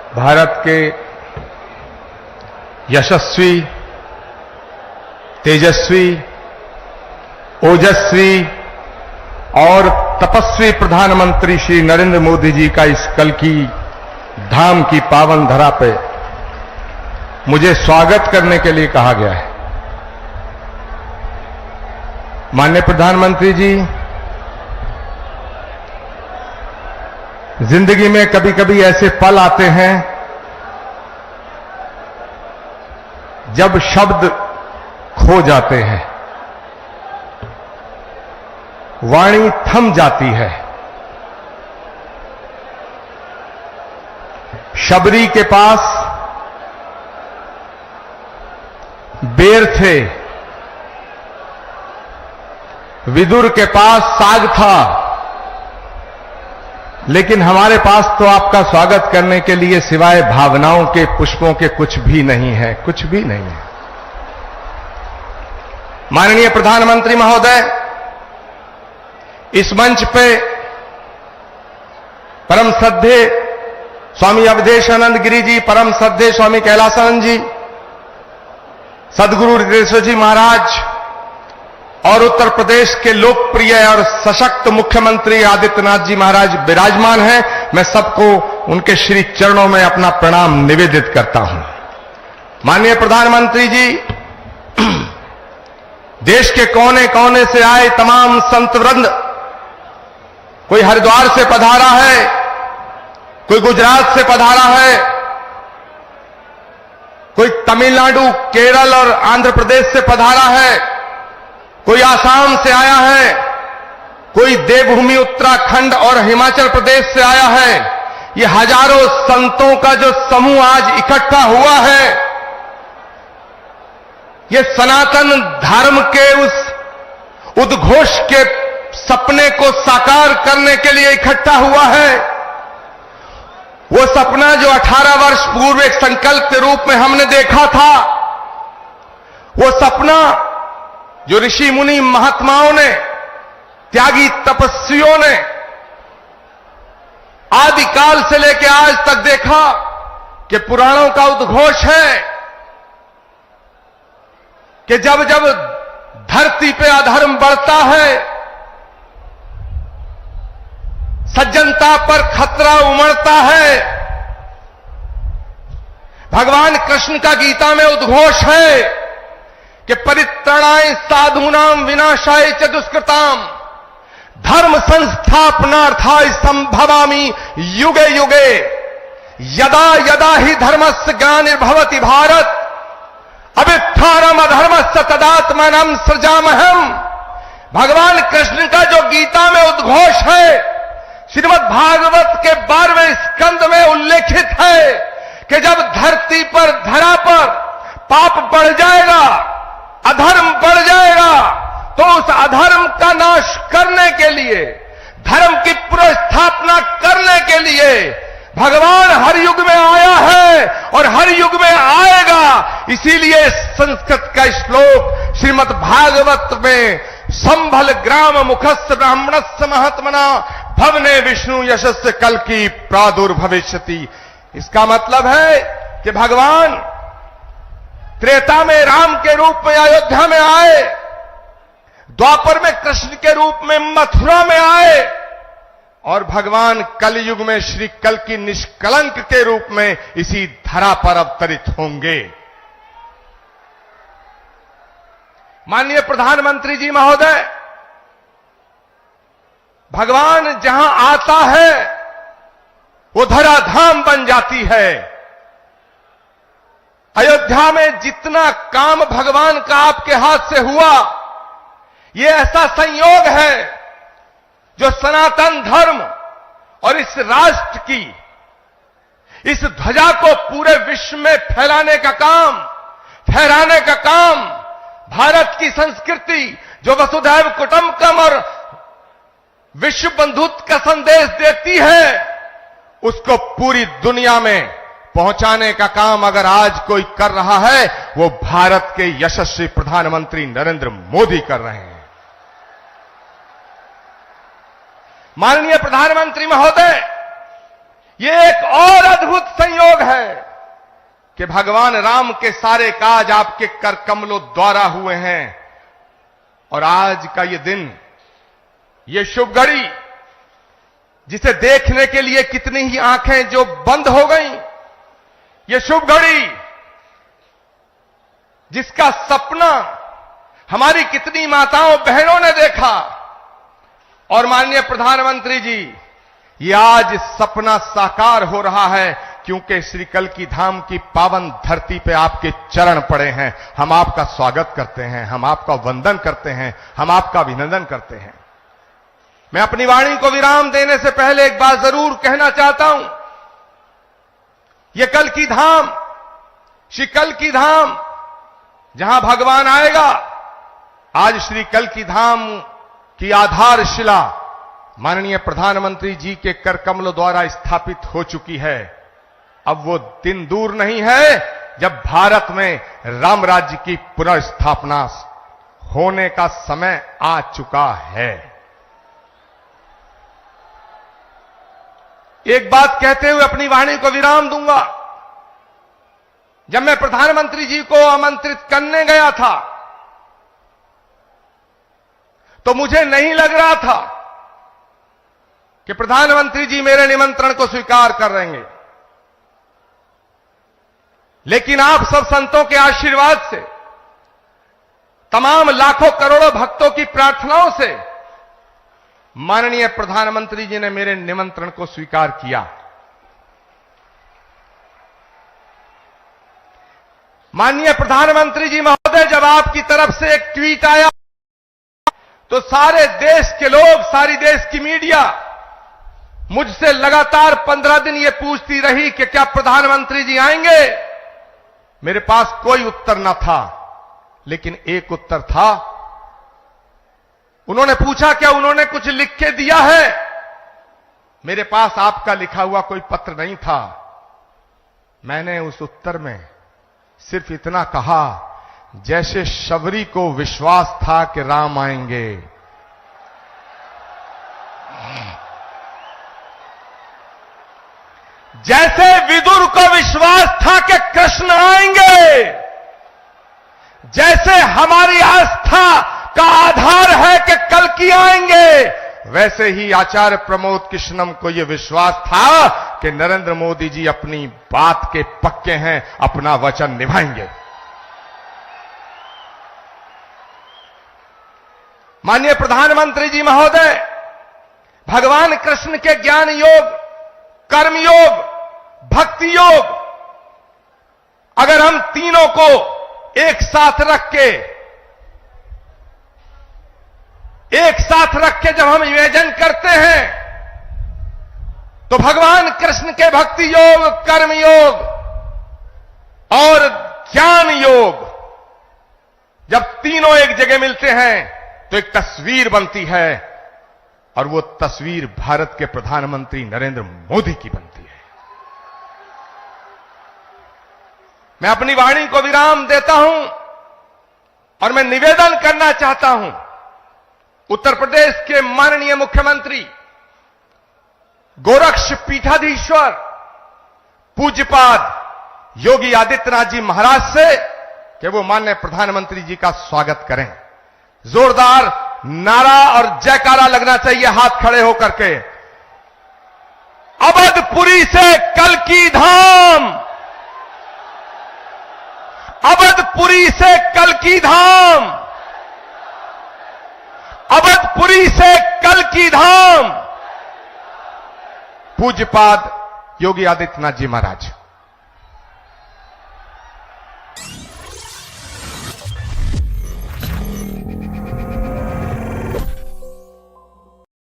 भारत के यशस्वी, तेजस्वी, ओजस्वी और तपस्वी प्रधानमंत्री श्री नरेंद्र मोदी जी का इस कल की धाम की पावन धरा पे मुझे स्वागत करने के लिए कहा गया है। माननीय प्रधानमंत्री जी, जिंदगी में कभी कभी ऐसे पल आते हैं जब शब्द खो जाते हैं, वाणी थम जाती है। शबरी के पास बेर थे, विदुर के पास साग था, लेकिन हमारे पास तो आपका स्वागत करने के लिए सिवाय भावनाओं के, पुष्पों के कुछ भी नहीं है, कुछ भी नहीं है। माननीय प्रधानमंत्री महोदय, इस मंच पे परम श्रद्धेय स्वामी अवधेशानंद गिरी जी, परम श्रद्धेय स्वामी कैलासानंद जी, सदगुरु हृदयेश्वर जी महाराज और उत्तर प्रदेश के लोकप्रिय और सशक्त मुख्यमंत्री आदित्यनाथ जी महाराज विराजमान हैं। मैं सबको उनके श्री चरणों में अपना प्रणाम निवेदित करता हूं। माननीय प्रधानमंत्री जी, देश के कोने कोने से आए तमाम संत वृंद, कोई हरिद्वार से पधारा है, कोई गुजरात से पधारा है, कोई तमिलनाडु, केरल और आंध्र प्रदेश से पधारा है, कोई आसाम से आया है, कोई देवभूमि उत्तराखंड और हिमाचल प्रदेश से आया है। ये हजारों संतों का जो समूह आज इकट्ठा हुआ है, ये सनातन धर्म के उस उद्घोष के सपने को साकार करने के लिए इकट्ठा हुआ है। वो सपना जो 18 वर्ष पूर्व एक संकल्प के रूप में हमने देखा था, वो सपना जो ऋषि मुनि महात्माओं ने, त्यागी तपस्वियों ने आदिकाल से लेकर आज तक देखा कि पुराणों का उद्घोष है कि जब जब धरती पे अधर्म बढ़ता है, सज्जनता पर खतरा उमड़ता है, भगवान कृष्ण का गीता में उद्घोष है कि परित्राणाय साधूनाम विनाशाय च दुष्कृताम धर्म संस्थापनार्थाय संभवामि युगे युगे यदा यदा ही धर्मस्य ग्लानिर्भवति भारत अभ्युत्थानम् अधर्मस्य तदात्मानं सृजामहम्। भगवान कृष्ण का जो गीता में उद्घोष है, श्रीमद् भागवत के 12वें स्कंद में उल्लेखित है कि जब धरती पर, धरा पर पाप बढ़ जाएगा, अधर्म बढ़ जाएगा, तो उस अधर्म का नाश करने के लिए, धर्म की पुनर्स्थापना करने के लिए भगवान हर युग में आया है और हर युग में आएगा। इसीलिए संस्कृत का श्लोक श्रीमद् भागवत में संभल ग्राम मुखस्य ब्राह्मणस्य महात्मना भवने विष्णु यशस्य कल की प्रादुर्भविष्यति। इसका मतलब है कि भगवान त्रेता में राम के रूप में अयोध्या में आए, द्वापर में कृष्ण के रूप में मथुरा में आए, और भगवान कलयुग में श्री कल की निष्कलंक के रूप में इसी धरा पर अवतरित होंगे। माननीय प्रधानमंत्री जी महोदय, भगवान जहां आता है वो धराधाम बन जाती है। अयोध्या में जितना काम भगवान का आपके हाथ से हुआ, ये ऐसा संयोग है जो सनातन धर्म और इस राष्ट्र की, इस ध्वजा को पूरे विश्व में फहराने का काम, भारत की संस्कृति जो वसुधैव कुटुंबकम और विश्व बंधुत्व का संदेश देती है, उसको पूरी दुनिया में पहुंचाने का काम अगर आज कोई कर रहा है, वो भारत के यशस्वी प्रधानमंत्री नरेंद्र मोदी कर रहे हैं। माननीय प्रधानमंत्री महोदय, ये एक और अद्भुत संयोग कि भगवान राम के सारे काज आपके कर कमलों द्वारा हुए हैं। और आज का ये दिन, ये शुभ घड़ी, जिसे देखने के लिए कितनी ही आंखें जो बंद हो गईं, ये शुभ घड़ी जिसका सपना हमारी कितनी माताओं बहनों ने देखा, और माननीय प्रधानमंत्री जी, ये आज सपना साकार हो रहा है, क्योंकि श्री कल्कि धाम की पावन धरती पे आपके चरण पड़े हैं। हम आपका स्वागत करते हैं, हम आपका वंदन करते हैं, हम आपका अभिनंदन करते हैं। मैं अपनी वाणी को विराम देने से पहले एक बात जरूर कहना चाहता हूं। ये कल्कि धाम, श्री कल्कि धाम, जहां भगवान आएगा, आज श्री कल्कि धाम की आधारशिला माननीय प्रधानमंत्री जी के कर कमलों द्वारा स्थापित हो चुकी है। अब वो दिन दूर नहीं है जब भारत में राम राज्य की पुनर्स्थापना होने का समय आ चुका है। एक बात कहते हुए अपनी वाणी को विराम दूंगा। जब मैं प्रधानमंत्री जी को आमंत्रित करने गया था, तो मुझे नहीं लग रहा था कि प्रधानमंत्री जी मेरे निमंत्रण को स्वीकार कर लेंगे। लेकिन आप सब संतों के आशीर्वाद से, तमाम लाखों करोड़ों भक्तों की प्रार्थनाओं से माननीय प्रधानमंत्री जी ने मेरे निमंत्रण को स्वीकार किया। माननीय प्रधानमंत्री जी महोदय, जब आपकी तरफ से एक ट्वीट आया, तो सारे देश के लोग, सारी देश की मीडिया मुझसे लगातार 15 दिन ये पूछती रही कि क्या प्रधानमंत्री जी आएंगे। मेरे पास कोई उत्तर न था, लेकिन एक उत्तर था। उन्होंने पूछा क्या उन्होंने कुछ लिख के दिया है। मेरे पास आपका लिखा हुआ कोई पत्र नहीं था। मैंने उस उत्तर में सिर्फ इतना कहा, जैसे शबरी को विश्वास था कि राम आएंगे, जैसे विदुर को विश्वास था कि कृष्ण आएंगे, जैसे हमारी आस्था का आधार है कि कल्कि आएंगे, वैसे ही आचार्य प्रमोद कृष्णम को यह विश्वास था कि नरेंद्र मोदी जी अपनी बात के पक्के हैं, अपना वचन निभाएंगे। माननीय प्रधानमंत्री जी महोदय, भगवान कृष्ण के ज्ञान योग, कर्म योग, भक्ति योग, अगर हम तीनों को एक साथ रख के जब हम इमेजिन करते हैं, तो भगवान कृष्ण के भक्ति योग, कर्म योग और ज्ञान योग जब तीनों एक जगह मिलते हैं तो एक तस्वीर बनती है, और वो तस्वीर भारत के प्रधानमंत्री नरेंद्र मोदी की बनती है। मैं अपनी वाणी को विराम देता हूं और मैं निवेदन करना चाहता हूं, उत्तर प्रदेश के माननीय मुख्यमंत्री गोरक्ष पीठाधीश्वर पूज्यपाद योगी आदित्यनाथ जी महाराज से कि वो माननीय प्रधानमंत्री जी का स्वागत करें। जोरदार नारा और जयकारा लगना चाहिए हाथ खड़े होकर के। अवधपुरी से कल्कि धाम, अवधपुरी से कल्कि धाम, अवधपुरी से कल्कि धाम। पूज्यपाद योगी आदित्यनाथ जी महाराज।